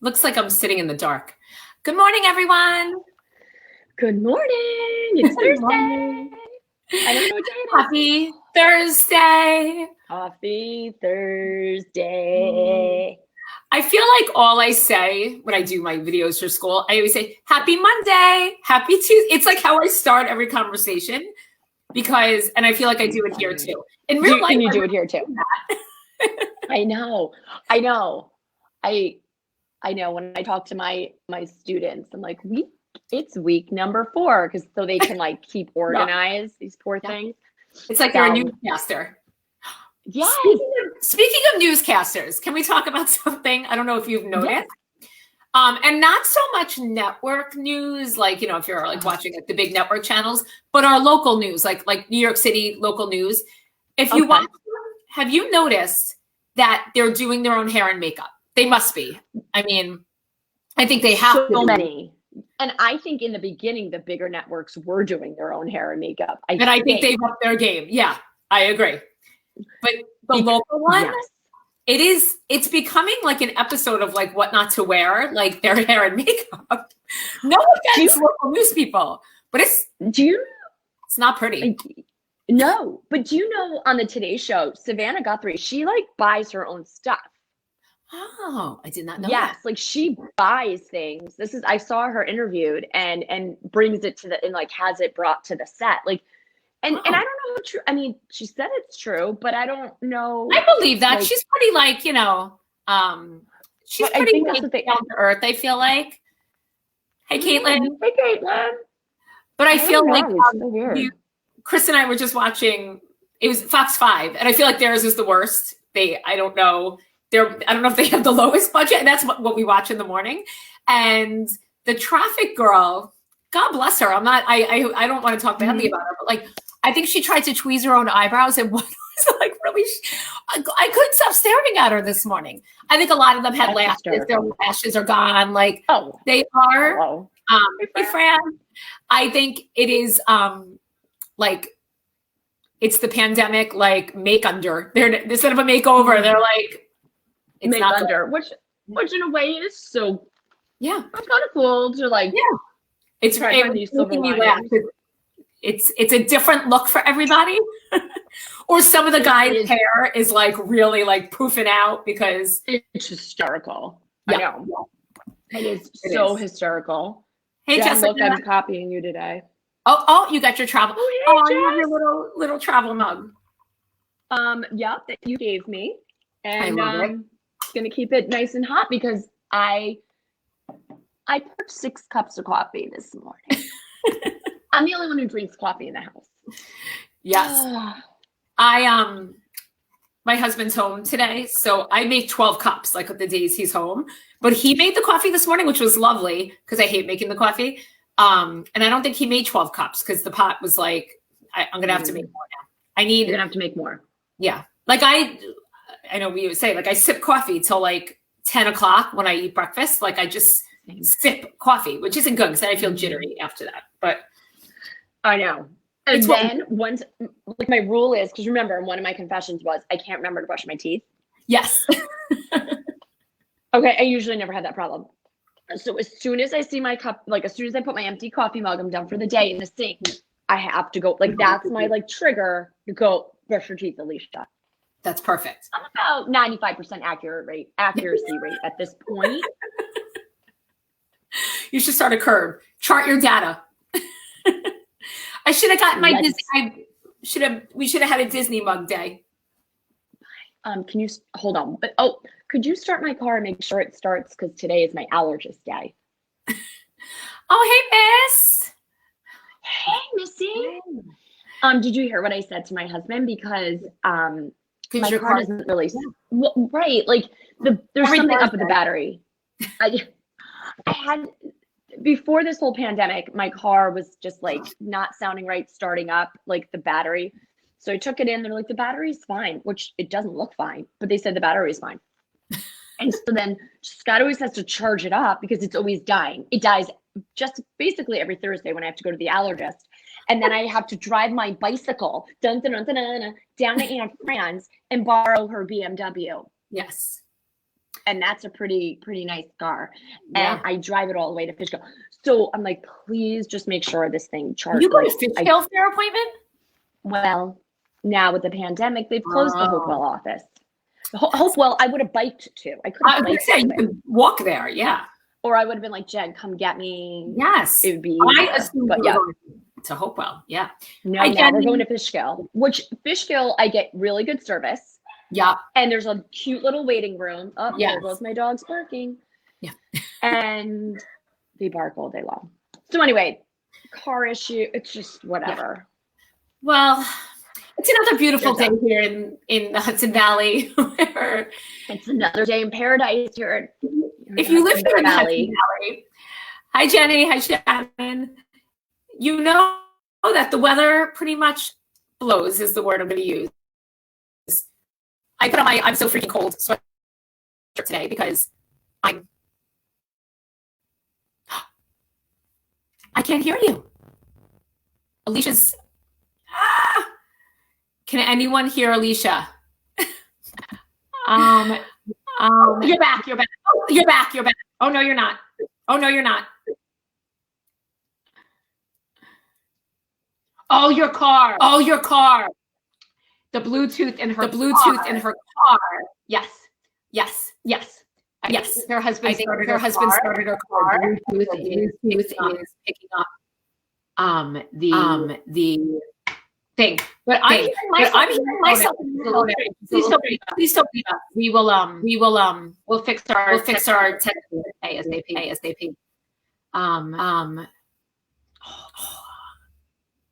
Looks like I'm sitting in the dark. Good morning, everyone. Good morning. It's Good Thursday. morning. I don't know what day it is. Happy Thursday. Happy Thursday. I feel like all I say when I do my videos for school, I always say, Happy Monday, Happy Tuesday. It's like how I start every conversation because, and I feel like I do it here too. In real life, can you do it here too? I know. I know when I talk to my students, I'm like, it's week number 4, because so they can like keep organized, these poor things. It's like you're a newscaster. Yes. Speaking of newscasters, can we talk about something? I don't know if you've noticed. And not so much network news, like, if you're like watching like the big network channels, but our local news, like New York City local news. If you watch them, have you noticed that they're doing their own hair and makeup? They must be. I mean, I think they have so many. And I think in the beginning, the bigger networks were doing their own hair and makeup. I think they've upped their game. Yeah, I agree. But the local one, it's becoming like an episode of like what not to wear, like their hair and makeup. No offense, local news people, but it's not pretty. No, but do you know on the Today Show, Savannah Guthrie, she like buys her own stuff. Oh, I did not know. Yes, like she buys things. I saw her interviewed and brings it to and like has it brought to the set. Like, and I don't know how true. I mean, she said it's true, but I don't know. I believe that she's pretty like, she's pretty down to earth, I feel like. Hey, Caitlin. Hey, Caitlin. But I feel like Chris and I were just watching. It was Fox 5, and I feel like theirs is the worst. I don't know if they have the lowest budget, and that's what we watch in the morning. And the traffic girl, God bless her. I don't want to talk badly about her, but like, I think she tried to tweeze her own eyebrows, and what was like really, I couldn't stop staring at her this morning. I think a lot of them had lashes. Their lashes are gone. Like they are. Hello. Hey, Fran. I think it is like, it's the pandemic, like make under. They're instead of a makeover, they're like, it's make not under, which in a way is so it's kind of cool to like it's it's a different look for everybody. Or some of the guys' hair is like really like poofing out because it's hysterical. I know. It is so hysterical. Hey, Jen, Jessica, look, I'm copying you today. Oh, you got your travel. Oh, you have your little travel mug. That you gave me, and gonna keep it nice and hot because I poured 6 cups of coffee this morning. I'm the only one who drinks coffee in the house. Yes. My husband's home today, so I make 12 cups like the days he's home. But he made the coffee this morning, which was lovely because I hate making the coffee. And I don't think he made 12 cups because the pot was like, I'm gonna have to make more now. You're gonna have to make more. Yeah. Like I know we would say, like I sip coffee till like 10 o'clock when I eat breakfast. Like I just sip coffee, which isn't good because then I feel jittery after that. But I know. And then once, like my rule is, because remember, one of my confessions was I can't remember to brush my teeth. Yes. Okay, I usually never had that problem. So as soon as I see my cup, like as soon as I put my empty coffee mug, I'm done for the day in the sink. I have to go. Like that's my like trigger to go brush your teeth, Alicia. That's perfect. I'm about 95% accuracy rate at this point. You should start a curve. Chart your data. I should have gotten my Disney. We should have had a Disney mug day. Can you hold on? But could you start my car and make sure it starts? Because today is my allergist day. Oh, hey, Miss. Hey, Missy. Did you hear what I said to my husband? Because my car doesn't really right. Like there's something up with the battery. I had before this whole pandemic, my car was just like not sounding right, starting up, like the battery. So I took it in. They're like, the battery's fine, which it doesn't look fine, but they said the battery is fine. And so then Scott always has to charge it up because it's always dying. It dies just basically every Thursday when I have to go to the allergist. And then I have to drive my bicycle down to Aunt Fran's and borrow her BMW. Yes. And that's a pretty nice car. And I drive it all the way to Fishkill. So I'm like, please just make sure this thing charges. You go to Fishkill for your appointment? Well, now with the pandemic, they've closed the Hopewell office. Hopewell, I would have biked to. I could have biked you could walk there, yeah. Or I would have been like, Jen, come get me. Yes. It would be I assumed to Hopewell, yeah. No, now we're going to Fishkill, which Fishkill, I get really good service. Yeah. And there's a cute little waiting room. Oh, there goes my dog's barking. Yeah. And they bark all day long. So anyway, car issue, it's just whatever. Yeah. Well, it's another beautiful day here in the Hudson Valley. It's another day in paradise here. If you live here in the Hudson Valley, hi Jenny, hi Shannon. You know that the weather pretty much blows is the word I'm going to use. I put on my I'm so freaking cold sweater today because I can't hear you. Alicia's. Can anyone hear Alicia? You're back. You're back. Oh, you're back. You're back. Oh no, you're not. Oh no, you're not. Oh, your car. Oh, your car. The Bluetooth in her. The Bluetooth in her car. Yes. Yes. Yes. Yes. Her husband. I think her husband started her car. Bluetooth is picking up. The thing. But I'm hearing myself. Please don't beat us. We'll fix our technical ASAP.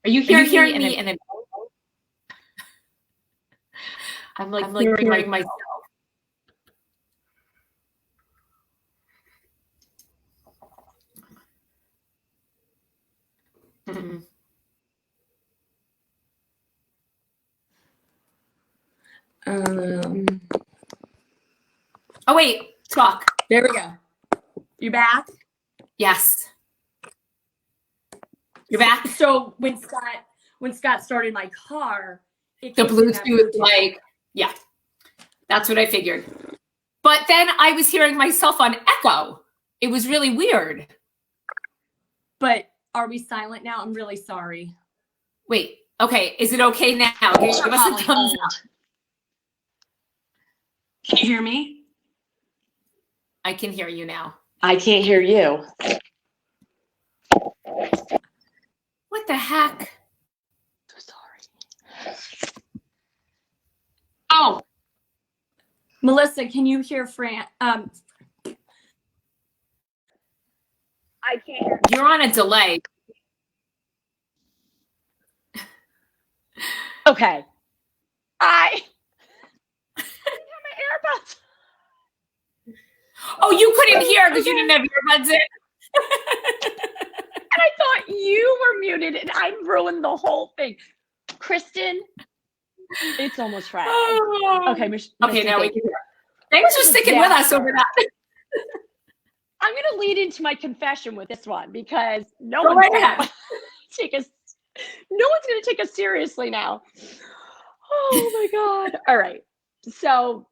Are you hearing me? And then I'm like hearing myself. Mm-hmm. Oh wait, talk. There we go. You back? Yes. You're back. So when Scott started my car, the Bluetooth, like, yeah, that's what I figured. But then I was hearing myself on echo. It was really weird. But are we silent now? I'm really sorry. Wait. Okay. Is it okay now? Give us a thumbs up. Can you hear me? I can hear you now. I can't hear you. What the heck? So sorry. Oh, Melissa, can you hear Fran? I can't hear. You're on a delay. Okay. I have my earbuds. Oh, you couldn't hear because you didn't have earbuds in. And I thought you were muted and I ruined the whole thing. Kristen, it's almost Friday. Okay, okay, now we can hear. Thanks for sticking with us over that. I'm going to lead into my confession with this one because no one's going to take us seriously now. Oh my God. All right. So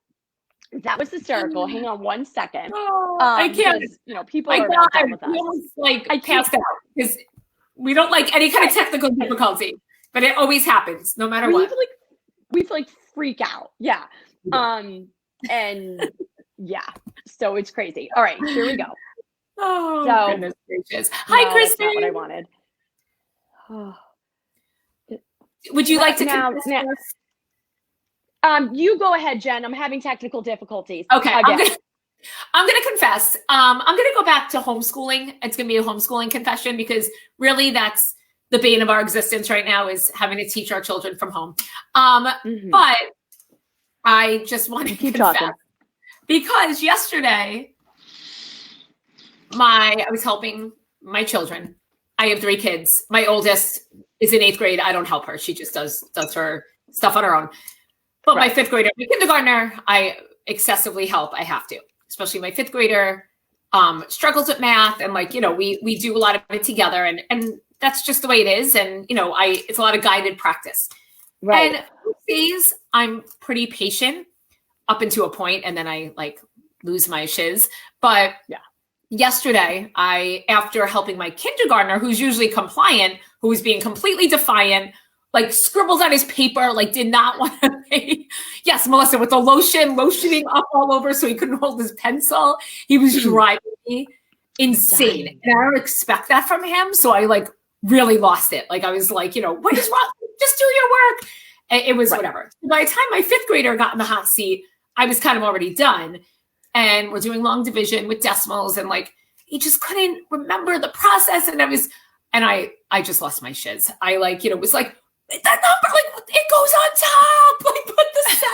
that was hysterical. Hang on one second. I can't. Because, people are not done with us. I passed out because we don't like any kind of technical difficulty, but it always happens no matter what. We freak out. Yeah. And yeah, so it's crazy. All right, here we go. Oh, goodness gracious. Hi, Kristen. That's not what I wanted. Would you like to confess? You go ahead, Jen. I'm having technical difficulties. Okay, I'm gonna confess. I'm gonna go back to homeschooling. It's gonna be a homeschooling confession because really that's the bane of our existence right now is having to teach our children from home. But I just want to keep confess talking because yesterday I was helping my children. I have 3 kids. My oldest is in 8th grade. I don't help her. She just does her stuff on her own. But my 5th grader, my kindergartner, I excessively help. I have to, especially my 5th grader struggles with math. And we do a lot of it together and that's just the way it is. And, it's a lot of guided practice. Right. And these days I'm pretty patient up until a point, and then I lose my shiz. But yesterday, after helping my kindergartner, who's usually compliant, who was being completely defiant, like scribbles on his paper, like did not want to pay. Yes, Melissa, with the lotioning up all over so he couldn't hold his pencil. He was driving me insane. And I don't expect that from him. So I like really lost it. Like I was like, what is wrong? Just do your work. And it was whatever. By the time my 5th grader got in the hot seat, I was kind of already done. And we're doing long division with decimals. And like, he just couldn't remember the process. And I just lost my shiz. I like, was like, that number, like it goes on top, like put the 7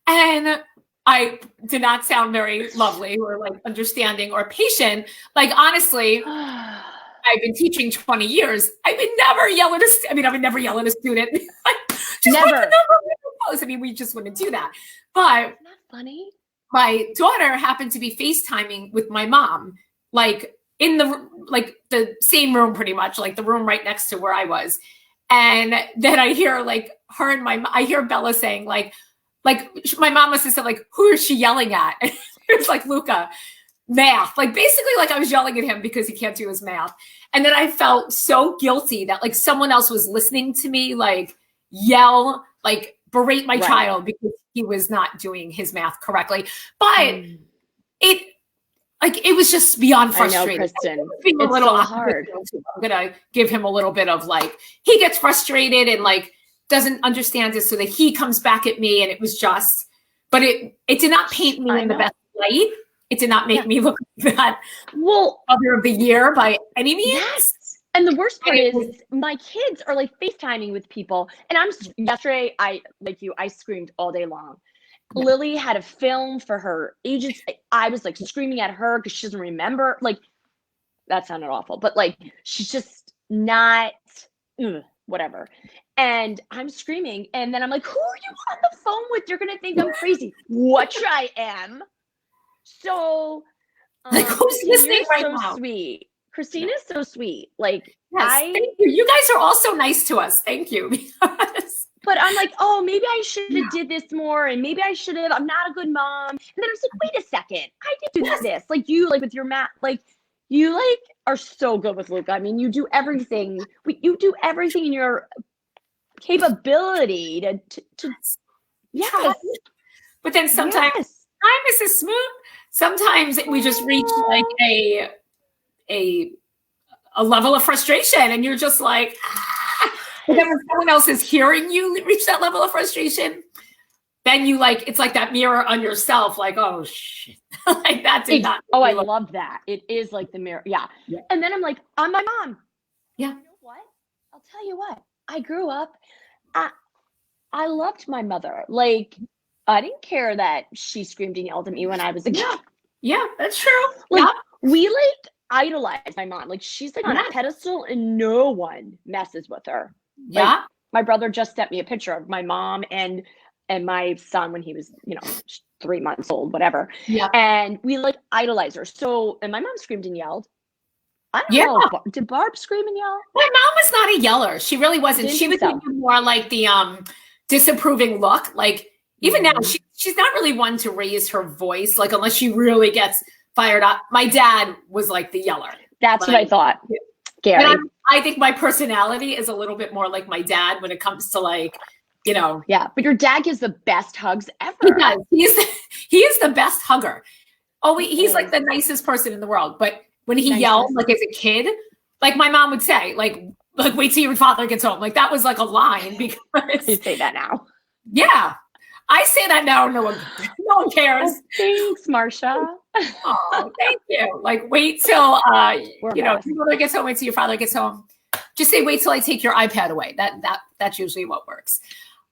and I did not sound very lovely or like understanding or patient. Like honestly, I've been teaching 20 years. I would never yell at a student. Just put the number in the post. We just wouldn't do that. But isn't that funny? My daughter happened to be FaceTiming with my mom, like in the same room, pretty much, like the room right next to where I was. And then I hear like her and I hear Bella saying like my mom must have said like, who is she yelling at? And it was like Luca, math. Like basically like I was yelling at him because he can't do his math. And then I felt so guilty that like someone else was listening to me like yell, like berate my child because he was not doing his math correctly. But it was just beyond frustrating. I know, Kristen. It's a little hard. I'm going to give him a little bit of like, he gets frustrated and like doesn't understand it so that he comes back at me. And it was just, but it did not paint me in the best light. It did not make me look like that other of the year by any means. Yes. And the worst part is my kids are like FaceTiming with people. And yesterday, I screamed all day long. Yeah. Lily had a film for her agents. I was like screaming at her because she doesn't remember. Like, that sounded awful, but like, she's just not, whatever. And I'm screaming. And then I'm like, who are you on the phone with? You're going to think I'm crazy. Which I am. So, like, who's listening right now? Sweet. Christina's so sweet. Like, thank you. You guys are also nice to us. Thank you. But I'm like, oh, maybe I should have did this more. And maybe I should have, I'm not a good mom. And then I was like, wait a second. I did do this. Like you, like with your math, like you like are so good with Luca. I mean, you do everything. You do everything in your capability to yes. But then sometimes, hi, Mrs. Smoot. Sometimes we just reach like a level of frustration and you're just like, but then when someone else is hearing you reach that level of frustration, then you like, it's like that mirror on yourself, like, oh shit. Like that did not. Oh, I love that. It is like the mirror. Yeah. And then I'm like, I'm my mom. Yeah. You know what? I'll tell you what. I grew up, I loved my mother. Like, I didn't care that she screamed and yelled at me when I was a kid. Yeah, that's true. Like, we like idolize my mom. Like, she's like on a pedestal and no one messes with her. Yeah. Like, my brother just sent me a picture of my mom and my son when he was, 3 months old, whatever. Yeah. And we like idolize her. So, and my mom screamed and yelled. I don't know. Did Barb scream and yell? My mom was not a yeller. She really wasn't. She was more like the disapproving look. Like even now, she's not really one to raise her voice, like unless she really gets fired up. My dad was like the yeller. That's what I thought. Gary. I think my personality is a little bit more like my dad when it comes to like, Yeah, but your dad gives the best hugs ever. He does. He is the best hugger. Oh, he's like the nicest person in the world. But when he yelled, like as a kid, like my mom would say, like wait till your father gets home. Like that was like a line because you say that now. Yeah. I say that now. No one cares. Oh, thanks, Marsha. Oh, thank you. Like wait till your mother gets home, wait till your father gets home. Just say wait till I take your iPad away. That's usually what works.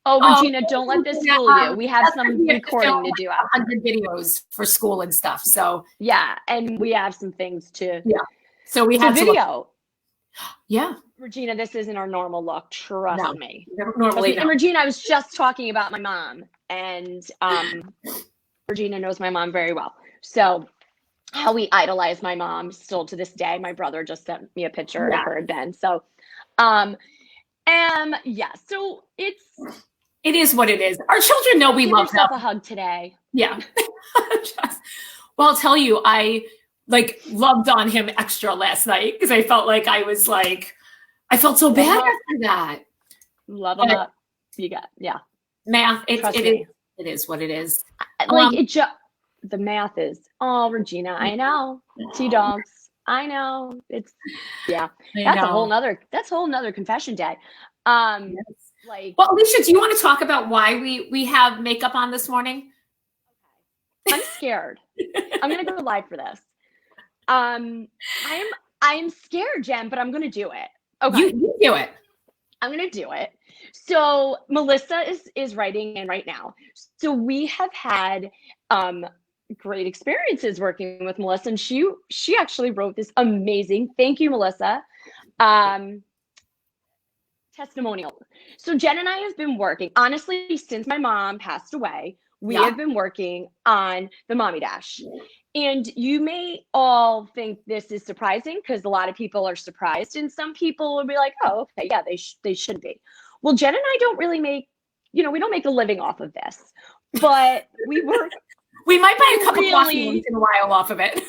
Oh, Regina, don't let this fool you. We have some recording to do. 100 videos for school and stuff. So yeah, and we have some things to. Yeah. So we have video. Yeah. Regina, this isn't our normal look. Trust me. Normally, and Regina, I was just talking about my mom, and Regina knows my mom very well. So how we idolize my mom still to this day. My brother just sent me a picture of her and Ben. So, so It is what it is. Our children know we love them. Give yourself a hug today. Yeah. Well, I'll tell you, I loved on him extra last night because I felt like I felt so bad after that. Love him up. You got, math. It is what it is. The math is, Regina, I know. T-Dogs, I know. It's, that's a whole nother confession day. Yes. Well, Alicia, do you want to talk about why we have makeup on this morning? Okay. I'm scared. I'm going to go live for this. I'm scared, Jen, but I'm going to do it. Okay. You do it. I'm going to do it. So Melissa is writing in right now. So we have had great experiences working with Melissa, and she actually wrote this amazing, thank you, Melissa, testimonial. So Jen and I have been working, honestly, since my mom passed away, we have been working on the Mommy Dash. And you may all think this is surprising because a lot of people are surprised, and some people will be like, oh, okay, yeah, they should be. Well, Jen and I don't really make, we don't make a living off of this, but we work. We might buy a couple coffee once in a while off of it.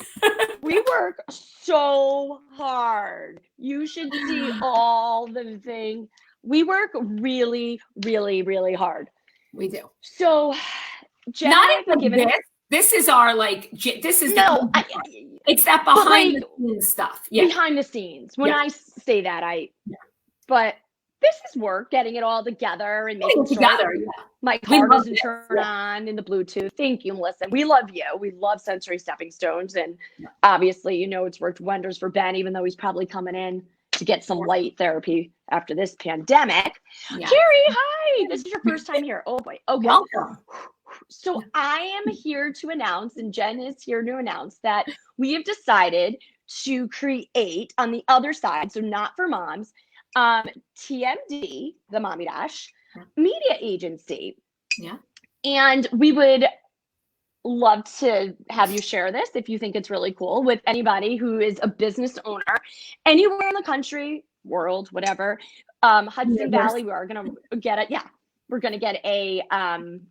We work so hard. You should see all the things. We work really, really, really hard. We do. So, Jen, not even this is our this is it's that behind the scenes stuff. Yeah. Behind the scenes. When I say that, but this is work, getting it all together and making sure my car doesn't turn on in the Bluetooth. Thank you, Melissa. We love you. We love Sensory Stepping Stones. And obviously, it's worked wonders for Ben, even though he's probably coming in to get some light therapy after this pandemic. Yeah. Carrie, hi. This is your first time here. Oh, boy. Okay. Welcome. So I am here to announce, and Jen is here to announce, that we have decided to create on the other side, so not for moms, TMD, the Mommy Dash, media agency. Yeah. And we would love to have you share this if you think it's really cool with anybody who is a business owner anywhere in the country, world, whatever. Hudson Valley, we are going to get it. Yeah. We're going to get a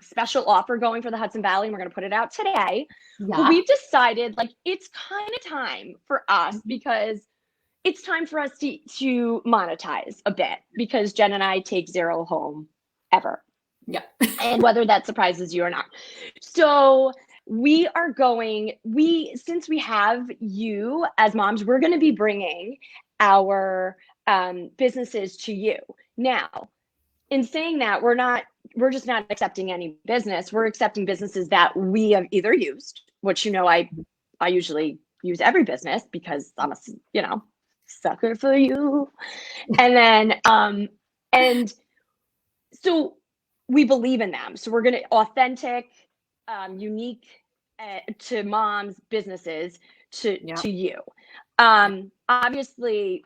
special offer going for the Hudson Valley, and we're going to put it out today. Yeah. But we've decided it's kind of time for us because it's time for us to monetize a bit, because Jen and I take zero home ever. Yeah. And whether that surprises you or not. So we are since we have you as moms, we're going to be bringing our businesses to you. Now, in saying that, we're just not accepting any business. We're accepting businesses that we have either used, which, I usually use every business because I'm a, sucker for you. And then, and so we believe in them. So we're going to authentic, unique to moms businesses to you. Obviously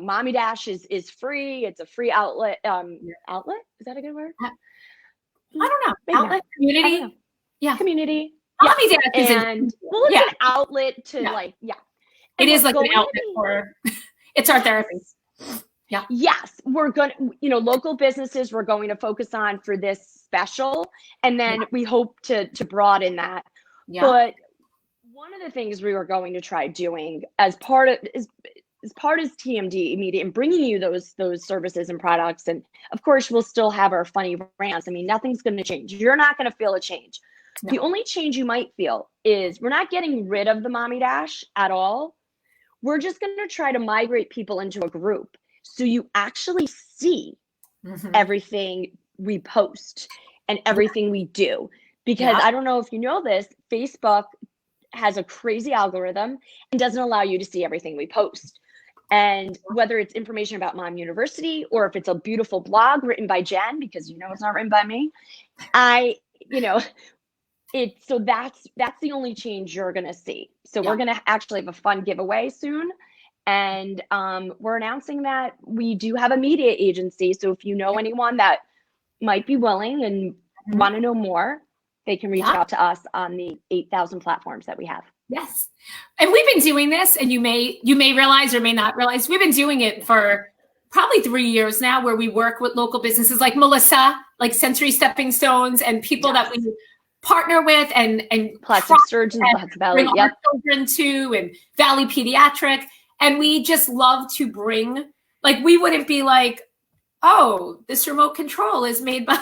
Mommy Dash is free. It's a free outlet. Outlet? Is that a good word? I don't know. Maybe outlet, community. Yeah. Community. Mommy Dash is an outlet to it is like an outlet for, it's our therapy. Yeah. Yes. We're going to, local businesses we're going to focus on for this special. And then we hope to broaden that. Yeah. But one of the things we were going to try doing as part of TMD Media and bringing you those services and products. And of course, we'll still have our funny rants. I mean, nothing's going to change. You're not going to feel a change. No. The only change you might feel is we're not getting rid of the Mommy Dash at all. We're just going to try to migrate people into a group. So you actually see everything we post and everything we do. Because I don't know if you know this, Facebook has a crazy algorithm and doesn't allow you to see everything we post. And whether it's information about Mom University or if it's a beautiful blog written by Jen, because it's not written by me, so that's the only change you're going to see. So we're going to actually have a fun giveaway soon. And we're announcing that we do have a media agency. So if you know anyone that might be willing and want to know more, they can reach out to us on the 8,000 platforms that we have. Yes. And we've been doing this, and you may realize or may not realize, we've been doing it for probably 3 years now, where we work with local businesses like Melissa, like Sensory Stepping Stones, and people that we partner with, and Plastic Surgeons, bring our children to, and Valley Pediatric. And we just love to bring, like, we wouldn't be like, oh, this remote control is made by,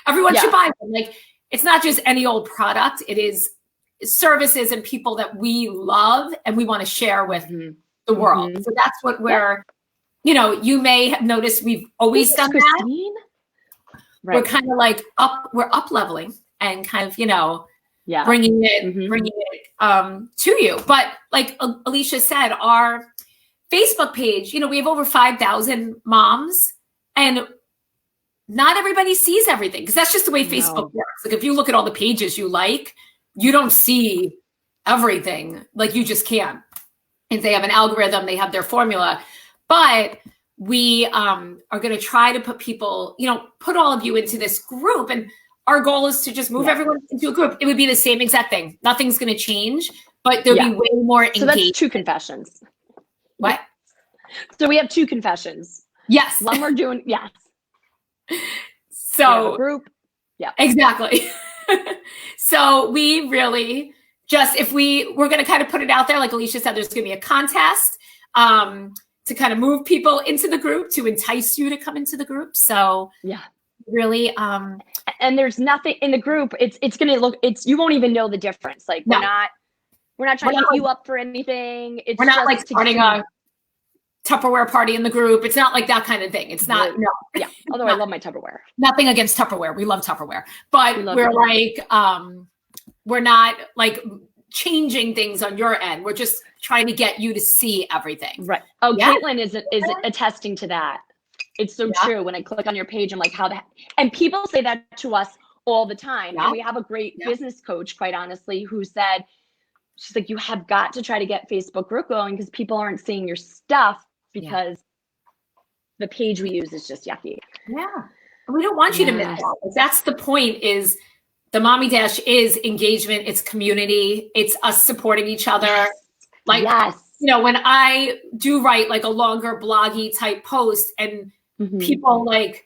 everyone should buy one. Like, it's not just any old product. It is services and people that we love and we want to share with the world. So that's what we're, you know, you may have noticed we've always done that. Right. We're kind of like we're up leveling and kind of, you know, bringing it to you. But like Alicia said, our Facebook page, you know, we have over 5,000 moms, and not everybody sees everything, because that's just the way Facebook works. Like, if you look at all the pages you like, you don't see everything. Like, you just can't. If they have an algorithm, they have their formula. But we are going to try to put people, you know, put all of you into this group. And our goal is to just move everyone into a group. It would be the same exact thing. Nothing's going to change, but there'll be way more engagement. So that's 2 confessions. What? So we have 2 confessions. Yes. One we're doing, So group. Yeah. Exactly. So we really just, if we're going to kind of put it out there, like Alicia said, there's going to be a contest to kind of move people into the group, to entice you to come into the group. So really, and there's nothing in the group. It's going to look, you won't even know the difference. Like, we're not trying to hit you up for anything. We're not like starting a Tupperware party in the group. It's not like that kind of thing. It's not, although I love my Tupperware. Nothing against Tupperware. We love Tupperware. But we're like, we're not like changing things on your end. We're just trying to get you to see everything. Right. Oh, Caitlin is attesting to that. It's so true. When I click on your page, I'm like, how the heck? And people say that to us all the time. And we have a great business coach, quite honestly, who said, she's like, you have got to try to get Facebook group going, because people aren't seeing your stuff, because the page we use is just yucky. Yeah. We don't want you to miss out. That's the point, is the Mommy Dash is engagement. It's community. It's us supporting each other. Like, you know, when I do write like a longer bloggy type post, and people like,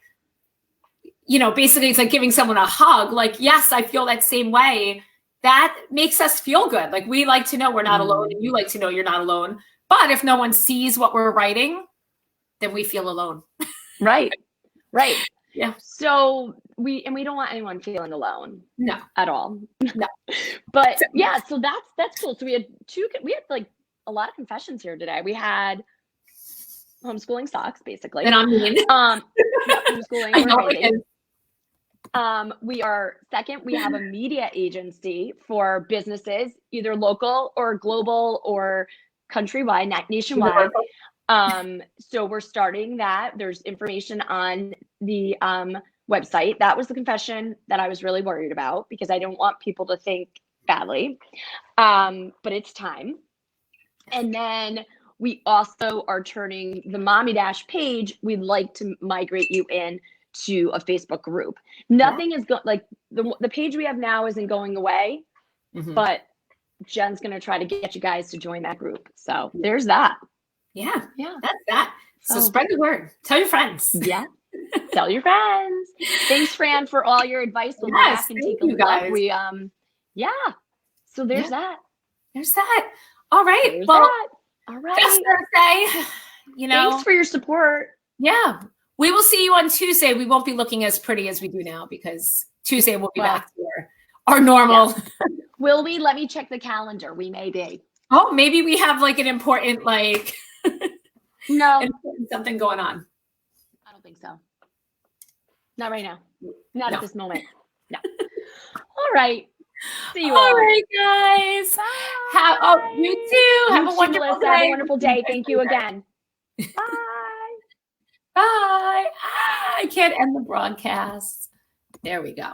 you know, basically it's like giving someone a hug. Like, yes, I feel that same way. That makes us feel good. Like, we like to know we're not alone, and you like to know you're not alone. But if no one sees what we're writing, then we feel alone. Right. Yeah. So we don't want anyone feeling alone. No. At all. No. But so that's cool. So we had like a lot of confessions here today. We had homeschooling sucks, basically. And I mean, homeschooling. I know. We are second. We have a media agency for businesses, either local or global or countrywide, nationwide. So we're starting that. There's information on the website. That was the confession that I was really worried about, because I don't want people to think badly. But it's time. And then we also are turning the Mommy Dash page. We'd like to migrate you in to a Facebook group. Nothing is like the page we have now isn't going away, but Jen's going to try to get you guys to join that group. So there's that. Yeah. That's that. So spread the word. Tell your friends. Yeah. Tell your friends. Thanks, Fran, for all your advice. We'll go back and take a look. We So there's that. There's that. All right. There's well, that. All right. Just Thursday. You know. Thanks for your support. Yeah. We will see you on Tuesday. We won't be looking as pretty as we do now, because Tuesday we'll be back to our normal. Yeah. Will we? Let me check the calendar. We may be. Oh, maybe we have like an important no something going on. I don't think so. Not right now. Not at this moment. No. All right. See you all. All right, guys. Bye. You too. Have a wonderful day. Have a wonderful day. Thank you again. Bye. Bye. I can't end the broadcast. There we go.